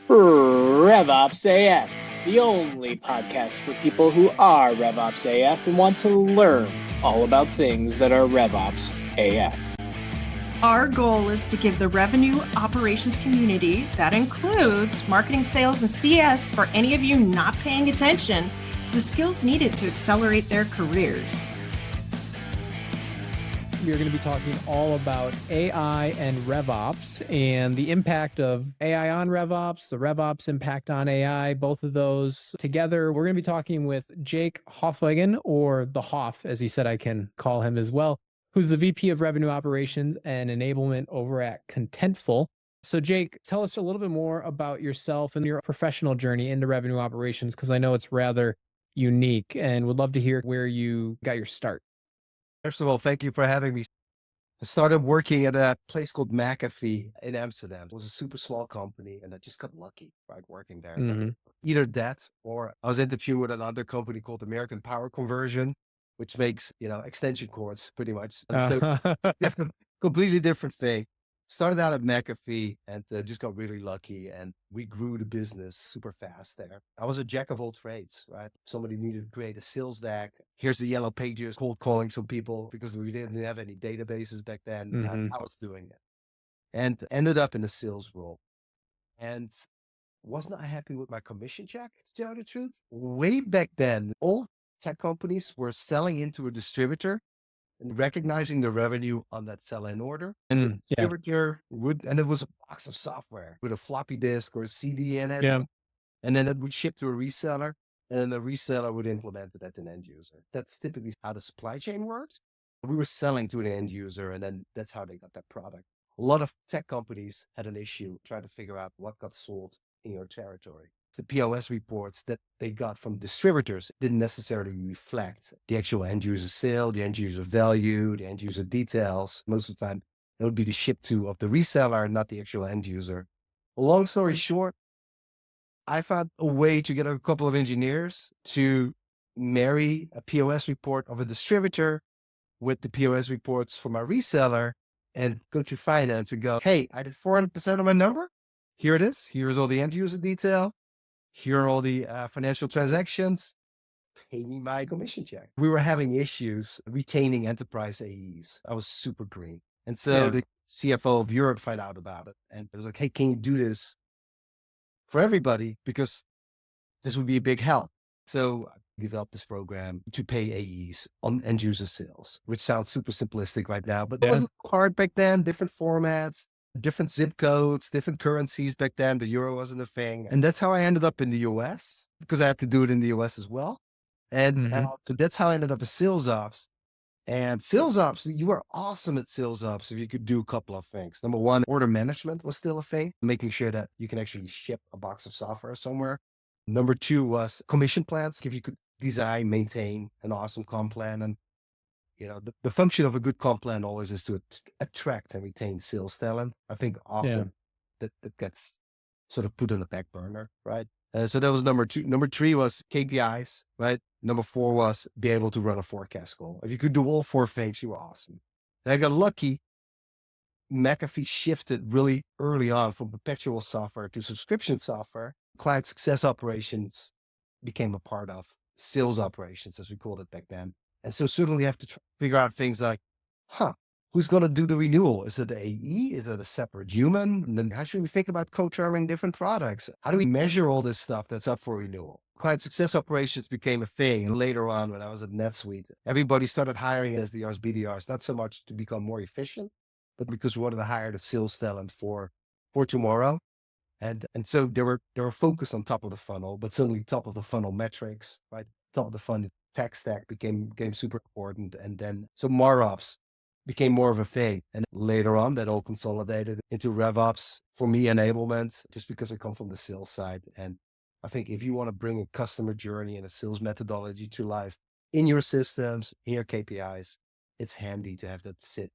RevOpsAF, the only podcast for people who are RevOpsAF and want to learn all about things that are RevOps AF. Our goal is to give the revenue operations community, that includes marketing, sales, and CS, for any of you not paying attention, the skills needed to accelerate their careers. We are going to be talking all about AI and RevOps and the impact of AI on RevOps, the RevOps impact on AI, both of those together. We're going to be talking with Jake Hofwegen, or the Hoff, as he said I can call him as well, who's the VP of Revenue Operations and Enablement over at Contentful. So Jake, tell us a little bit more about yourself and your professional journey into revenue operations, because I know it's rather unique and would love to hear where you got your start. First of all, thank you for having me. I started working at a place called McAfee in Amsterdam. It was a super small company, and I just got lucky, right, working there. Mm-hmm. Either that, or I was interviewed with another company called American Power Conversion, which makes, extension cords pretty much. And so completely different thing. Started out at McAfee and just got really lucky, and we grew the business super fast there. I was a jack of all trades, right? Somebody needed to create a sales deck. Here's the yellow pages, cold calling some people because we didn't have any databases back then. Mm-hmm. I was doing it and ended up in a sales role, and was not happy with my commission check, to tell you the truth. Way back then, all tech companies were selling into a distributor and recognizing the revenue on that sell-in order. And the distributor and it was a box of software with a floppy disk or a CD in it. Yeah. And then it would ship to a reseller, and then the reseller would implement it at an end user. That's typically how the supply chain works. We were selling to an end user, and then that's how they got that product. A lot of tech companies had an issue trying to figure out what got sold in your territory. The POS reports that they got from distributors didn't necessarily reflect the actual end user sale, the end user value, the end user details. Most of the time, it would be the ship to of the reseller, not the actual end user. Long story short, I found a way to get a couple of engineers to marry a POS report of a distributor with the POS reports from my reseller and go to finance and go, hey, I did 400% of my number. Here it is. Here's all the end user detail. Here are all the financial transactions. Pay me my commission check. We were having issues retaining enterprise AEs. I was super green. And so the CFO of Europe found out about it. And it was like, hey, can you do this for everybody? Because this would be a big help. So I developed this program to pay AEs on end user sales, which sounds super simplistic right now, but it wasn't hard back then. Different formats, different zip codes, different currencies back then. The euro wasn't a thing. And that's how I ended up in the US, because I had to do it in the US as well. And so that's how I ended up as sales ops. And sales ops, you were awesome at sales ops if you could do a couple of things. Number one, order management was still a thing, making sure that you can actually ship a box of software somewhere. Number two was commission plans. If you could design, maintain an awesome comp plan. And the function of a good comp plan always is to attract and retain sales talent. I think often that gets sort of put on the back burner, right? So that was number two. Number three was KPIs, right? Number four was be able to run a forecast goal. If you could do all four things, you were awesome. And I got lucky. McAfee shifted really early on from perpetual software to subscription software. Client success operations became a part of sales operations, as we called it back then. And so certainly we have to figure out things like, who's going to do the renewal? Is it the AE? Is it a separate human? And then how should we think about co-terming different products? How do we measure all this stuff that's up for renewal? Client success operations became a thing. And later on, when I was at NetSuite, everybody started hiring SDRs, BDRs, not so much to become more efficient, but because we wanted to hire the sales talent for tomorrow. And so they were focused on top of the funnel, but certainly top of the funnel metrics, right? Top of the funnel tech stack became super important. And then so MarOps became more of a thing. And later on, that all consolidated into RevOps, for me, enablement, just because I come from the sales side. And I think if you want to bring a customer journey and a sales methodology to life in your systems, in your KPIs, it's handy to have that sit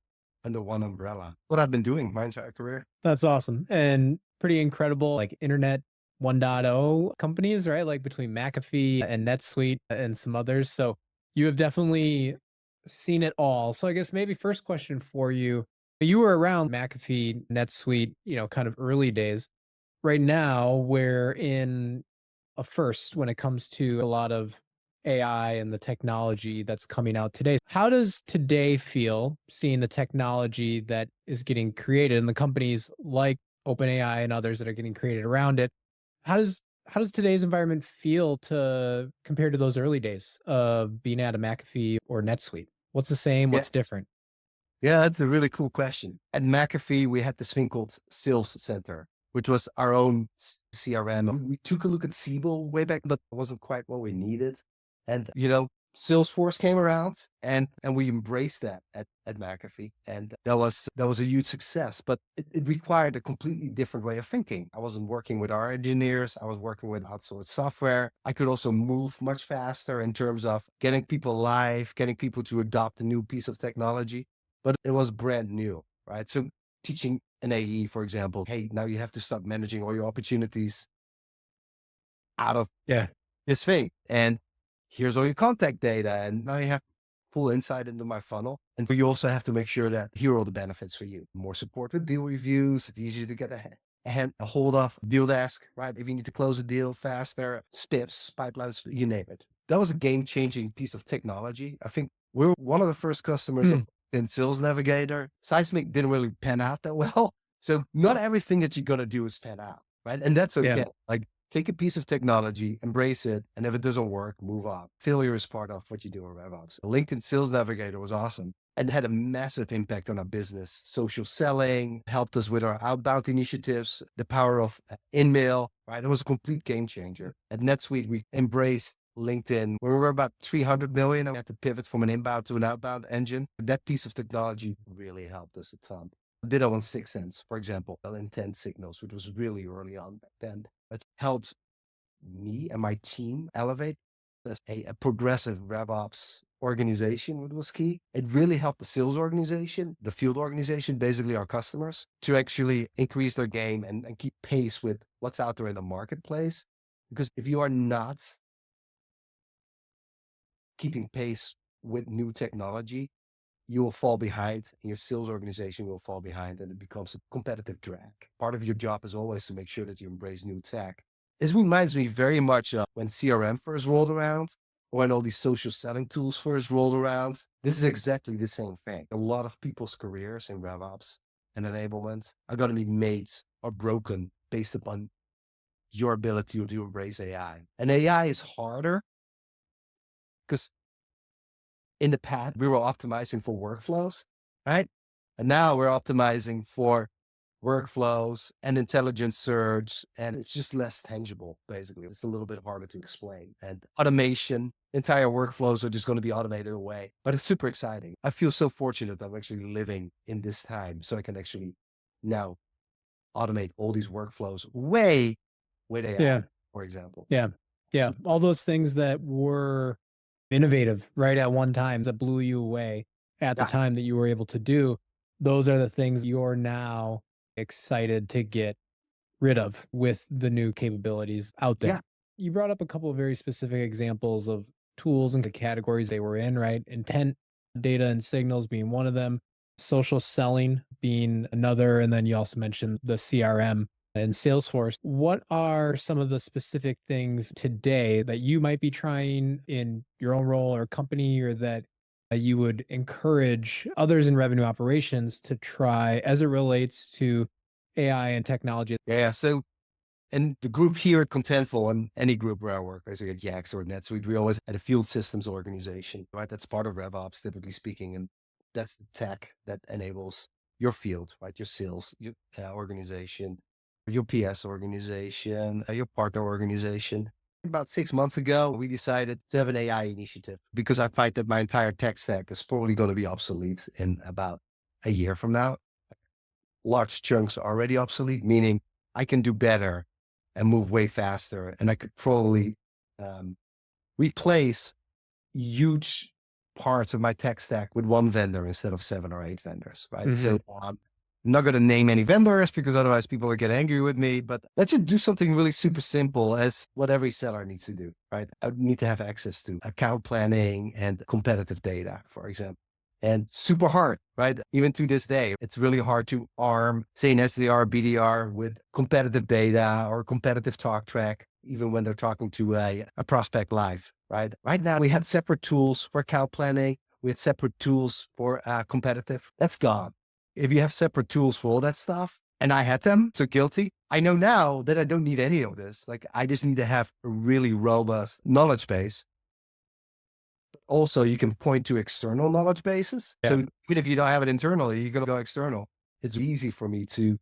under one umbrella. What I've been doing my entire career. That's awesome. And pretty incredible, like internet 1.0 companies, right? Like between McAfee and NetSuite and some others. So you have definitely seen it all. So I guess maybe first question for you, you were around McAfee, NetSuite, kind of early days. right now we're in a first when it comes to a lot of AI and the technology that's coming out today. How does today feel seeing the technology that is getting created and the companies like OpenAI and others that are getting created around it? How does today's environment feel to compared to those early days of being at a McAfee or NetSuite? What's the same? Yeah. What's different? Yeah, that's a really cool question. At McAfee, we had this thing called Sales Center, which was our own CRM. We took a look at Siebel way back, but it wasn't quite what we needed. And, Salesforce came around and we embraced that at McAfee. And that was a huge success, but it required a completely different way of thinking. I wasn't working with our engineers. I was working with outsourced software. I could also move much faster in terms of getting people live, getting people to adopt a new piece of technology, but it was brand new, right? So teaching an AE, for example, hey, now you have to start managing all your opportunities out of this thing. And here's all your contact data. And now you have full insight into my funnel. And you also have to make sure that here are all the benefits for you. More support with deal reviews. It's easier to get a hold of deal desk, right? If you need to close a deal faster, spiffs, pipelines, you name it. That was a game-changing piece of technology. I think we're one of the first customers in Sales Navigator. Seismic didn't really pan out that well. So not everything that you're going to do is pan out, right? And that's okay. Like, take a piece of technology, embrace it, and if it doesn't work, move on. Failure is part of what you do in RevOps. LinkedIn Sales Navigator was awesome and had a massive impact on our business. Social selling helped us with our outbound initiatives, the power of InMail, right? It was a complete game changer. At NetSuite, we embraced LinkedIn. When we were about 300 million, and we had to pivot from an inbound to an outbound engine. That piece of technology really helped us a ton. I did that on 6 Sense, for example, intent signals, which was really early on back then. It helped me and my team elevate as a progressive RevOps organization, which was key. It really helped the sales organization, the field organization, basically our customers, to actually increase their game and keep pace with what's out there in the marketplace. Because if you are not keeping pace with new technology, you will fall behind and your sales organization will fall behind and it becomes a competitive drag. Part of your job is always to make sure that you embrace new tech. This reminds me very much of when CRM first rolled around or when all these social selling tools first rolled around. This is exactly the same thing. A lot of people's careers in RevOps and enablement are going to be made or broken based upon your ability to embrace AI. And AI is harder because in the past, we were optimizing for workflows, right? And now we're optimizing for workflows and intelligent search, and it's just less tangible, basically. It's a little bit harder to explain. And automation, entire workflows are just going to be automated away, but it's super exciting. I feel so fortunate that I'm actually living in this time, so I can actually now automate all these workflows way with AI, for example. Yeah. All those things that were innovative right at one time that blew you away at the time that you were able to do, those are the things you're now excited to get rid of with the new capabilities out there. You brought up a couple of very specific examples of tools and the categories they were in, right? Intent, data and signals being one of them, social selling being another, and then you also mentioned the CRM and Salesforce. What are some of the specific things today that you might be trying in your own role or company, or that you would encourage others in revenue operations to try as it relates to AI and technology? Yeah. So in the group here at Contentful and any group where I work, basically at Yax or NetSuite, we always had a field systems organization, right? That's part of RevOps, typically speaking. And that's the tech that enables your field, right? Your sales your organization, your PS organization, your partner organization. About 6 months ago, we decided to have an AI initiative because I find that my entire tech stack is probably going to be obsolete in about a year from now. Large chunks are already obsolete, meaning I can do better and move way faster. And I could probably replace huge parts of my tech stack with one vendor instead of 7 or 8 vendors, right? So I'm not going to name any vendors because otherwise people will get angry with me, but let's just do something really super simple as what every seller needs to do, right? I need to have access to account planning and competitive data, for example. and super hard, right? Even to this day, it's really hard to arm, say, an SDR, BDR with competitive data or competitive talk track, even when they're talking to a prospect live, right? Right now, we had separate tools for account planning. We had separate tools for competitive. That's gone. If you have separate tools for all that stuff, and I had them, so guilty. I know now that I don't need any of this. Like, I just need to have a really robust knowledge base. Also, you can point to external knowledge bases. Yeah. So even if you don't have it internally, you're going to go external. It's easy for me to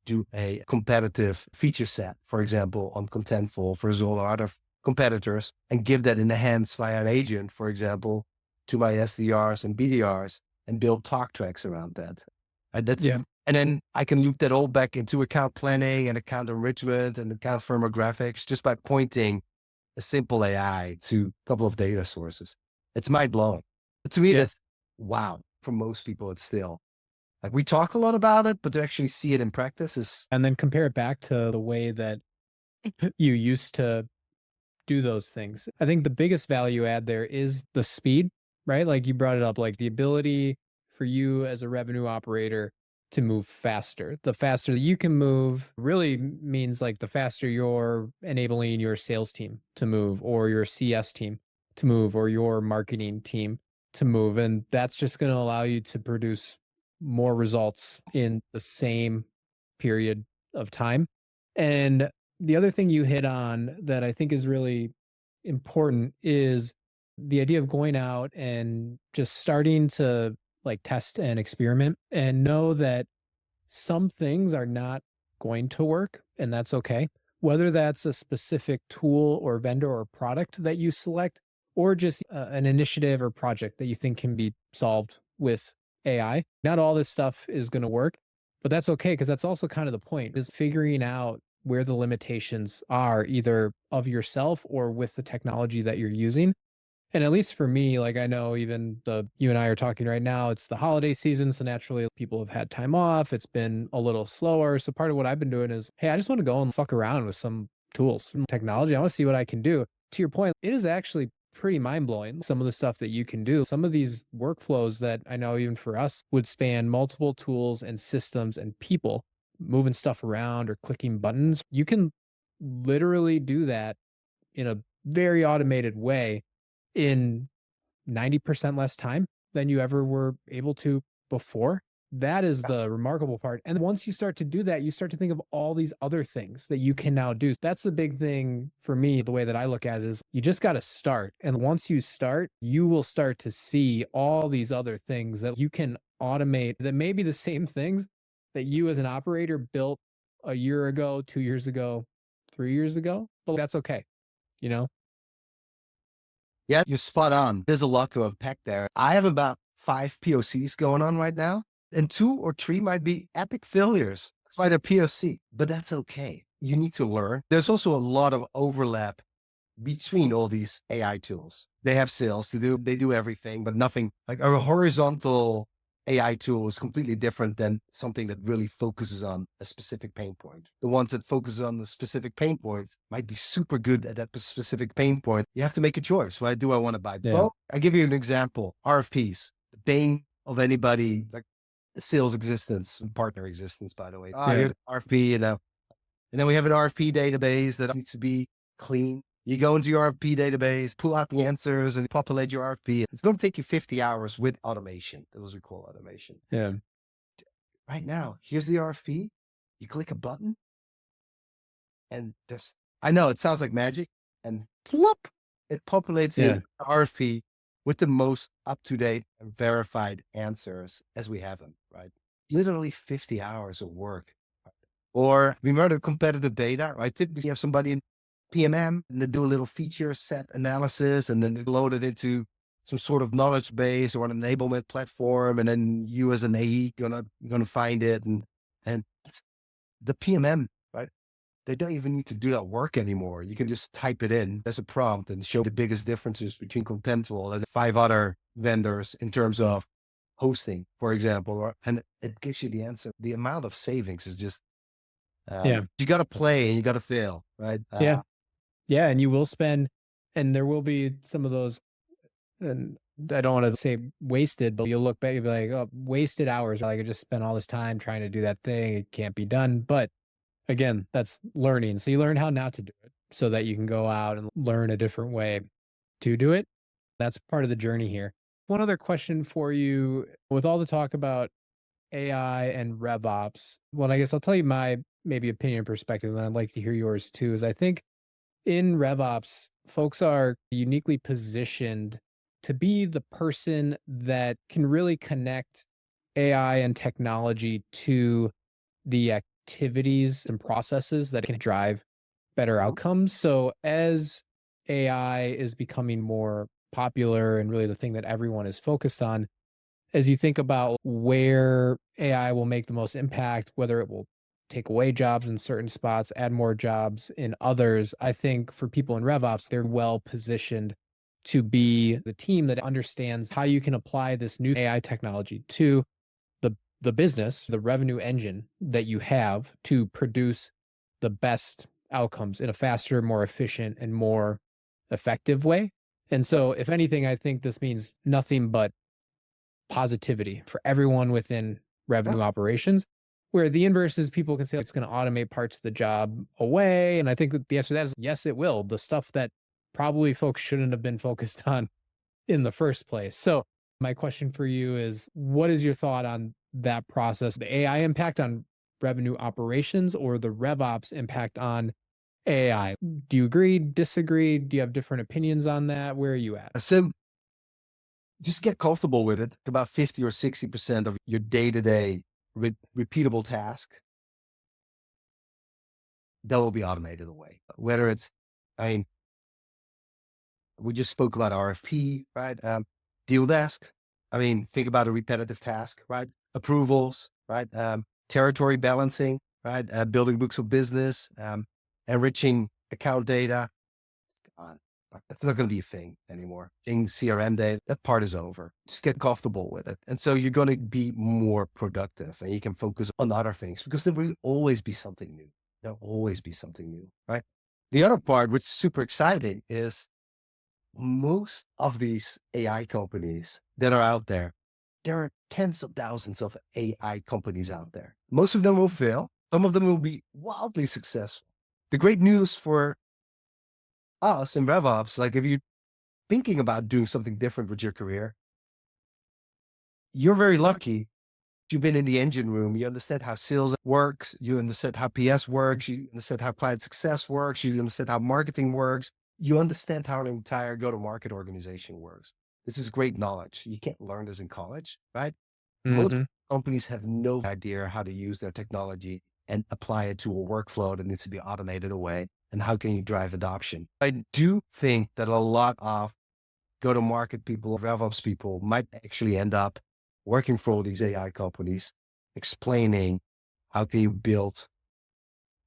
do a competitive feature set, for example, on Contentful for Zoll or other competitors, and give that in the hands via an agent, for example, to my SDRs and BDRs, and build talk tracks around that. And then I can loop that all back into account planning and account enrichment and account firmographics just by pointing a simple AI to a couple of data sources. It's mind blowing. But to me, that's wow. For most people, it's still like we talk a lot about it, but to actually see it in practice is. And then compare it back to the way that you used to do those things. I think the biggest value add there is the speed, right? Like you brought it up, like the ability for you as a revenue operator to move faster. The faster that you can move really means like the faster you're enabling your sales team to move, or your CS team to move, or your marketing team to move. And that's just going to allow you to produce more results in the same period of time. And the other thing you hit on that I think is really important is the idea of going out and just starting to like test and experiment, and know that some things are not going to work, and that's okay. Whether that's a specific tool or vendor or product that you select, or just an initiative or project that you think can be solved with AI. Not all this stuff is going to work, but that's okay, because that's also kind of the point, is figuring out where the limitations are, either of yourself or with the technology that you're using. And at least for me, like I know even you and I are talking right now, it's the holiday season. So naturally people have had time off. It's been a little slower. So part of what I've been doing is, hey, I just want to go and fuck around with some tools, some technology. I want to see what I can do. To your point, it is actually pretty mind blowing, some of the stuff that you can do. Some of these workflows that I know even for us would span multiple tools and systems and people moving stuff around or clicking buttons. You can literally do that in a very automated way in 90% less time than you ever were able to before. That is the remarkable part. And once you start to do that, you start to think of all these other things that you can now do. That's the big thing for me. The way that I look at it is you just got to start. And once you start, you will start to see all these other things that you can automate that may be the same things that you as an operator built a year ago, 2 years ago, 3 years ago. But that's okay, you know? Yeah, you're spot on. There's a lot to unpack there. I have about 5 POCs going on right now, and 2 or 3 might be epic failures. That's why they're POC, but that's okay. You need to learn. There's also a lot of overlap between all these AI tools. They have sales to do, they do everything, but nothing like a horizontal AI tool is completely different than something that really focuses on a specific pain point. The ones that focus on the specific pain points might be super good at that specific pain point. You have to make a choice, right? Do I want to buy both? I'll give you an example. RFPs, the bane of anybody, like sales existence and partner existence, by the way. Here's RFP, and then we have an RFP database that needs to be clean. You go into your RFP database, pull out the answers, and populate your RFP. It's going to take you 50 hours with automation. That's what we call automation. Yeah. Right now, here's the RFP. You click a button, and I know it sounds like magic, and plop, it populates the RFP with the most up-to-date and verified answers as we have them, right? Literally 50 hours of work. Or we murder competitive data, right? Typically, you have somebody in PMM, and they do a little feature set analysis, and then they load it into some sort of knowledge base or an enablement platform, and then you as an AE gonna find it, and it's the PMM, right? They don't even need to do that work anymore. You can just type it in as a prompt and show the biggest differences between Contentful and 5 other vendors in terms of hosting, for example, and it gives you the answer. The amount of savings is just you got to play and you got to fail, right? Yeah, and you will spend, and there will be some of those, and I don't want to say wasted, but you'll look back, you'll be like, oh, wasted hours. Like I just spent all this time trying to do that thing. It can't be done. But again, that's learning. So you learn how not to do it so that you can go out and learn a different way to do it. That's part of the journey here. One other question for you with all the talk about AI and RevOps. Well, I guess I'll tell you my maybe opinion and perspective, and I'd like to hear yours too, is I think in RevOps, folks are uniquely positioned to be the person that can really connect AI and technology to the activities and processes that can drive better outcomes. So as AI is becoming more popular and really the thing that everyone is focused on, as you think about where AI will make the most impact, whether it will take away jobs in certain spots, add more jobs in others, I think for people in RevOps, they're well positioned to be the team that understands how you can apply this new AI technology to the business, the revenue engine that you have to produce the best outcomes in a faster, more efficient, and more effective way. And so, if anything, I think this means nothing but positivity for everyone within revenue operations, where the inverse is people can say it's going to automate parts of the job away. And I think that the answer to that is yes, it will. The stuff that probably folks shouldn't have been focused on in the first place. So my question for you is, what is your thought on that process, the AI impact on revenue operations or the RevOps impact on AI? Do you agree, disagree? Do you have different opinions on that? Where are you at? So just get comfortable with it. About 50 or 60% of your day-to-day repeatable task that will be automated away. Whether it's, I mean, we just spoke about RFP, right? Deal desk. I mean, think about a repetitive task, right? Approvals, right? Territory balancing, right? Building books of business, enriching account data. It's gone. That's not going to be a thing anymore. In CRM data, that part is over. Just get comfortable with it. And so you're going to be more productive and you can focus on other things because there will always be something new. There'll always be something new, right? The other part, which is super exciting, is most of these AI companies that are out there are tens of thousands of AI companies out there. Most of them will fail. Some of them will be wildly successful. The great news for us in RevOps, like if you're thinking about doing something different with your career, you're very lucky. You've been in the engine room. You understand how sales works. You understand how PS works. You understand how client success works. You understand how marketing works. You understand how an entire go-to-market organization works. This is great knowledge. You can't learn this in college, right? Most companies have no idea how to use their technology and apply it to a workflow that needs to be automated away. And how can you drive adoption? I do think that a lot of go-to-market people, RevOps people might actually end up working for all these AI companies, explaining how can you build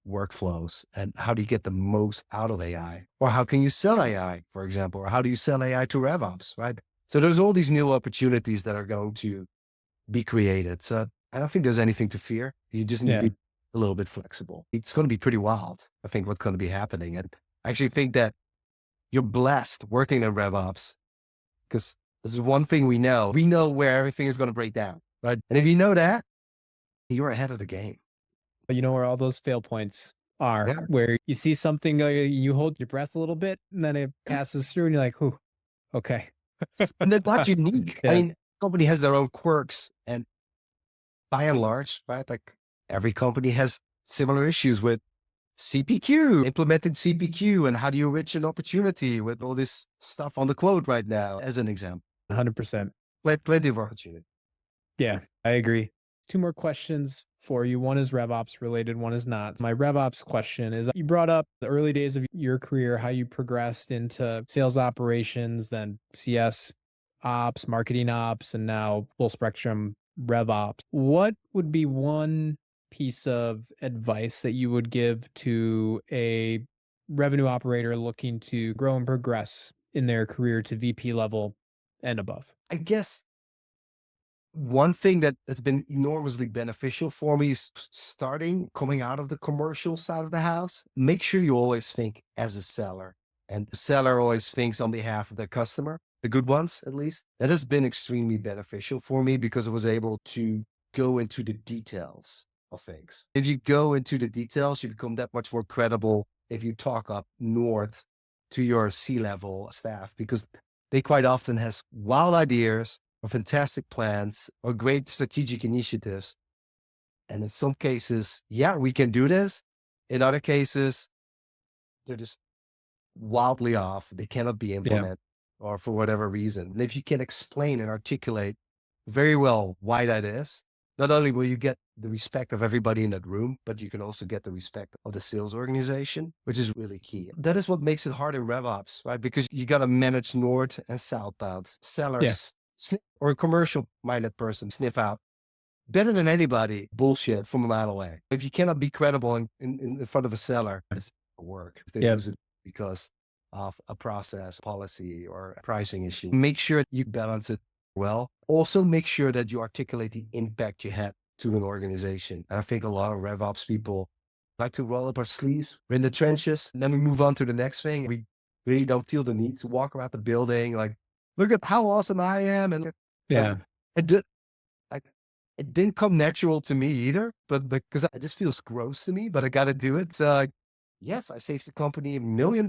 workflows and how do you get the most out of AI? Or how can you sell AI, for example? Or how do you sell AI to RevOps, right? So there's all these new opportunities that are going to be created. So I don't think there's anything to fear. You just need to be a little bit flexible. It's going to be pretty wild, I think, what's going to be happening. And I actually think that you're blessed working in RevOps because this is one thing we know. We know where everything is going to break down, right? And if you know that, you're ahead of the game. You know where all those fail points are, where you see something, you hold your breath a little bit, and then it passes through, and you're like, "Ooh, okay." And then what's unique? I mean, company has their own quirks, and by and large, right? Like every company has similar issues with CPQ, implementing CPQ, and how do you reach an opportunity with all this stuff on the quote right now, as an example. 100%. Plenty of opportunity. Yeah, I agree. 2 more questions for you. One is RevOps related, one is not. My RevOps question is, you brought up the early days of your career, how you progressed into sales operations, then CS ops, marketing ops, and now full spectrum RevOps. What would be one piece of advice that you would give to a revenue operator looking to grow and progress in their career to VP level and above? I guess one thing that has been enormously beneficial for me is coming out of the commercial side of the house. Make sure you always think as a seller, and the seller always thinks on behalf of their customer. the good ones at least. That has been extremely beneficial for me because I was able to go into the details of things. If you go into the details, you become that much more credible if you talk up north to your C-level staff, because they quite often has wild ideas or fantastic plans or great strategic initiatives. And in some cases, yeah, we can do this. In other cases, they're just wildly off. They cannot be implemented or for whatever reason. And if you can explain and articulate very well why that is, not only will you get the respect of everybody in that room, but you can also get the respect of the sales organization, which is really key. That is what makes it hard in RevOps, right? Because you got to manage north and southbound sellers or a commercial minded person sniff out better than anybody bullshit from a mile away. If you cannot be credible in front of a seller, it's work. If they use it because of a process, policy, or a pricing issue, make sure you balance it well. Also, make sure that you articulate the impact you had to an organization. And I think a lot of RevOps people like to roll up our sleeves. We're in the trenches, and then we move on to the next thing. We really don't feel the need to walk around the building like, look at how awesome I am. And it didn't come natural to me either, but because it just feels gross to me, but I got to do it. So yes, I saved the company $1 million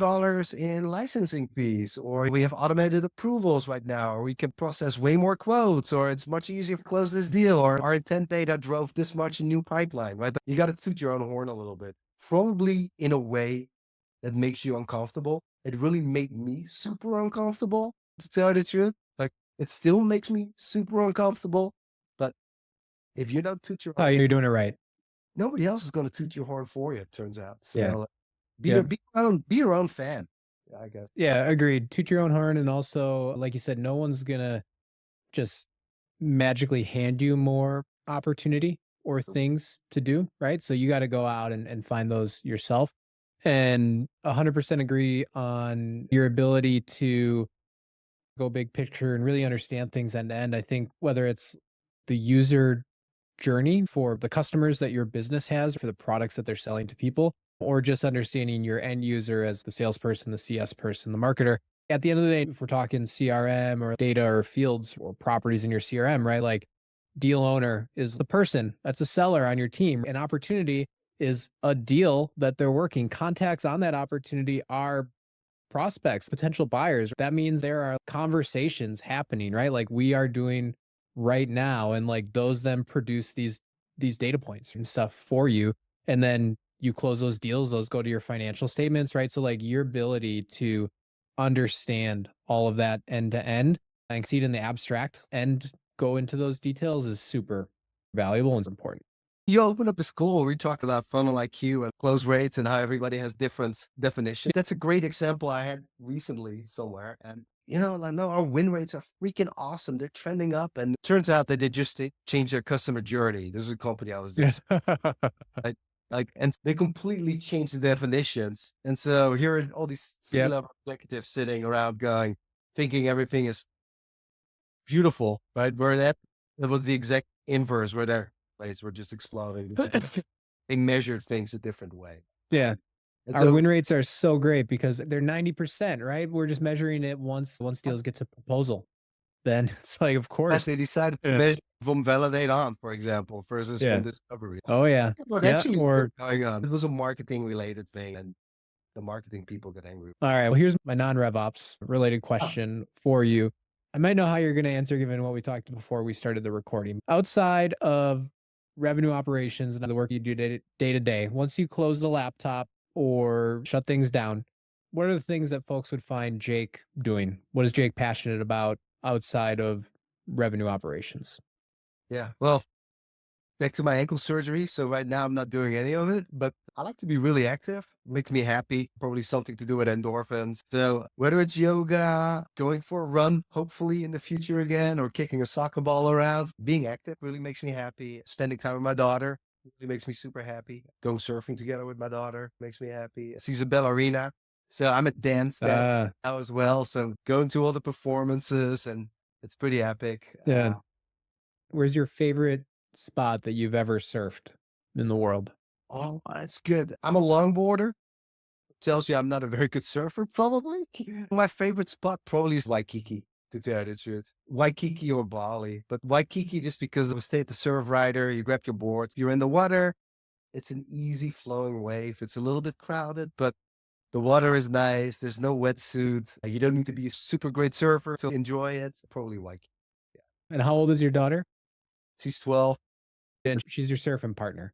in licensing fees, or we have automated approvals right now, or we can process way more quotes, or it's much easier to close this deal, or our intent data drove this much in new pipeline, right? You got to toot your own horn a little bit, probably in a way that makes you uncomfortable. It really made me super uncomfortable, to tell you the truth. Like, it still makes me super uncomfortable, but if you don't toot your horn, you're doing it right. Nobody else is going to toot your horn for you, it turns out. So be your own fan, I guess. Yeah, agreed. Toot your own horn. And also, like you said, no one's going to just magically hand you more opportunity or things to do, right? So you got to go out and find those yourself. And 100% agree on your ability to go big picture and really understand things end to end. I think whether it's the user journey for the customers that your business has, for the products that they're selling to people, or just understanding your end user as the salesperson, the CS person, the marketer. At the end of the day, if we're talking CRM or data or fields or properties in your CRM, right? Like, deal owner is the person that's a seller on your team. An opportunity is a deal that they're working. Contacts on that opportunity are prospects, potential buyers. That means there are conversations happening, right? Like we are doing right now. And like those then produce these data points and stuff for you. And then you close those deals, those go to your financial statements, right? So like your ability to understand all of that end to end and exceed in the abstract and go into those details is super valuable and important. You open up a school where we talk about funnel IQ and close rates and how everybody has different definitions. That's a great example I had recently somewhere. And, I know our win rates are freaking awesome. They're trending up. And it turns out that they just changed their customer journey. This is a company I was just and they completely changed the definitions. And so here are all these C-level executives sitting around thinking everything is beautiful, right? Where that was the exact inverse, where their plates were just exploding. They measured things a different way. Yeah. And our win rates are so great because they're 90%, right? We're just measuring it once deals get to proposal. Then it's like, of course. They decided to measure from validate on, for example, versus from discovery. Oh, yeah. But actually, going on. It was a marketing related thing, and the marketing people got angry. All right. Well, here's my non-RevOps related question for you. I might know how you're going to answer given what we talked before we started the recording. Outside of revenue operations and the work you do day to day, once you close the laptop or shut things down, what are the things that folks would find Jake doing? What is Jake passionate about outside of revenue operations? Yeah. Well, back to my ankle surgery. So right now I'm not doing any of it, but I like to be really active. It makes me happy. Probably something to do with endorphins. So whether it's yoga, going for a run, hopefully in the future again, or kicking a soccer ball around, being active really makes me happy. Spending time with my daughter really makes me super happy. Going surfing together with my daughter makes me happy. She's a ballerina. So I'm a dance now as well. So going to all the performances, and it's pretty epic. Yeah. Where's your favorite spot that you've ever surfed in the world? Oh, that's good. I'm a longboarder. Tells you I'm not a very good surfer, probably. My favorite spot probably is Waikiki, to tell you the truth. Waikiki or Bali, but Waikiki just because of stay at the surf rider, you grab your board, you're in the water. It's an easy flowing wave. It's a little bit crowded, but the water is nice. There's no wetsuits. You don't need to be a super great surfer to enjoy it. Probably Waikiki. Yeah. And how old is your daughter? She's 12. And she's your surfing partner.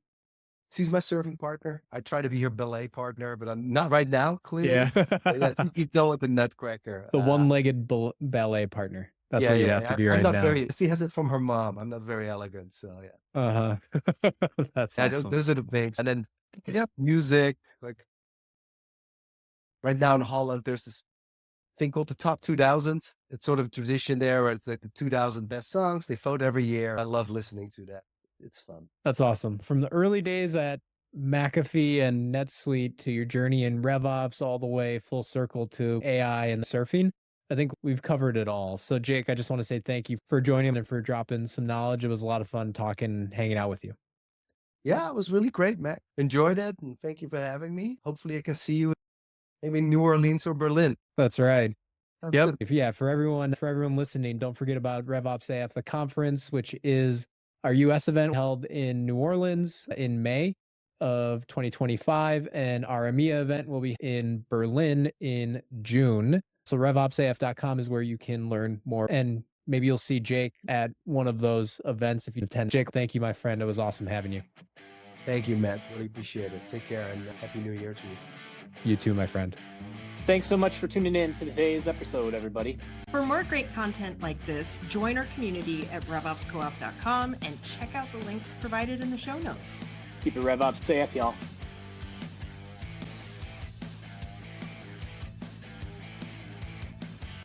She's my surfing partner. I try to be her ballet partner, but I'm not right now, clearly. Yeah. You know, with the nutcracker. The one-legged ballet partner. That's what you'd have to be I'm right not now. she has it from her mom. I'm not very elegant, so yeah. Uh-huh. That's awesome. Those are the things. And then, music. Like right now in Holland, there's this thing called the Top 2000. It's sort of a tradition there where it's like the 2000 best songs. They vote every year. I love listening to that. It's fun. That's awesome. From the early days at McAfee and NetSuite to your journey in RevOps all the way full circle to AI and surfing, I think we've covered it all. So Jake, I just want to say thank you for joining and for dropping some knowledge. It was a lot of fun talking, hanging out with you. Yeah, it was really great, Mac. Enjoyed it. And thank you for having me. Hopefully I can see you maybe in New Orleans or Berlin. That's right. Sounds Yep. good. Yeah. For everyone listening, don't forget about RevOpsAF, the conference, which is our US event held in New Orleans in May of 2025. And our EMEA event will be in Berlin in June. So RevOpsAF.com is where you can learn more. And maybe you'll see Jake at one of those events if you attend. Jake, thank you, my friend. It was awesome having you. Thank you, Matt. Really appreciate it. Take care and Happy New Year to you. You too, my friend. Thanks so much for tuning in to today's episode, everybody. For more great content like this, join our community at RevOpsCoop.com and check out the links provided in the show notes. Keep it RevOps AF, y'all.